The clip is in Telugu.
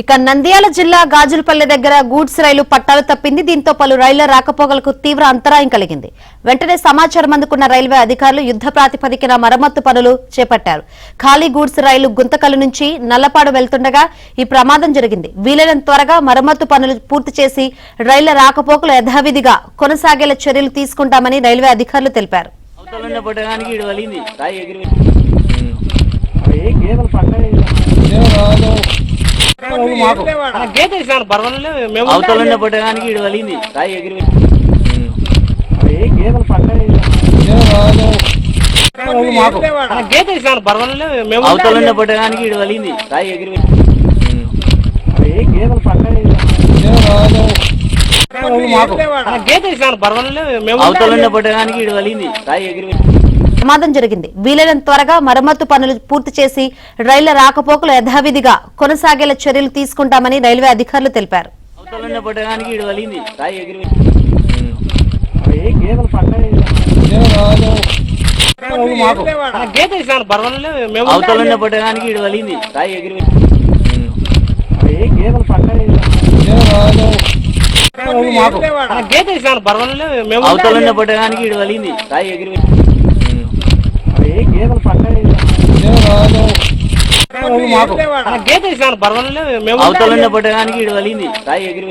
ఇక నంద్యాల జిల్లా గాజులపల్లె దగ్గర గూడ్స్ రైలు పట్టాలు తప్పింది. దీంతో పలు రైళ్ల రాకపోకలకు తీవ్ర అంతరాయం కలిగింది. వెంటనే సమాచారం అందుకున్న రైల్వే అధికారులు యుద్ధ ప్రాతిపదికన మరమ్మత్తు పనులు చేపట్టారు. ఖాళీ గూడ్స్ రైలు గుంతకల్లు నుంచి నల్లపాడు వెళ్తుండగా ఈ ప్రమాదం జరిగింది. వీలైనంత త్వరగా మరమ్మత్తు పనులు పూర్తి చేసి రైళ్ల రాకపోకలు యథావిధిగా కొనసాగేలా చర్యలు తీసుకుంటామని రైల్వే అధికారులు తెలిపారు. అవతల పట్టడానికి ఇటు వలింది రాయి ఎగిరి అవతల పట్టడానికి ఇటు వలింది రాయి ఎగిరి అవతల పట్టడానికి ఇటు వలింది రాయి ఎగిరి ప్రమాదం జరిగింది. వీలైనంత త్వరగా మరమ్మత్తు పనులు పూర్తి చేసి రైళ్ల రాకపోకలు యథావిధిగా కొనసాగేలా చర్యలు తీసుకుంటామని రైల్వే అధికారులు తెలిపారు. అవతల పట్టడానికి ఇటు వలింది రాయి ఎగిరి అవతల పట్టడానికి ఇటు వలింది రాయి ఎగిరి అవతల పట్టడానికి ఇటు వలింది రాయి ఎగిరి అవతల పట్టడానికి ఇటు వలింది రాయి ఎగిరి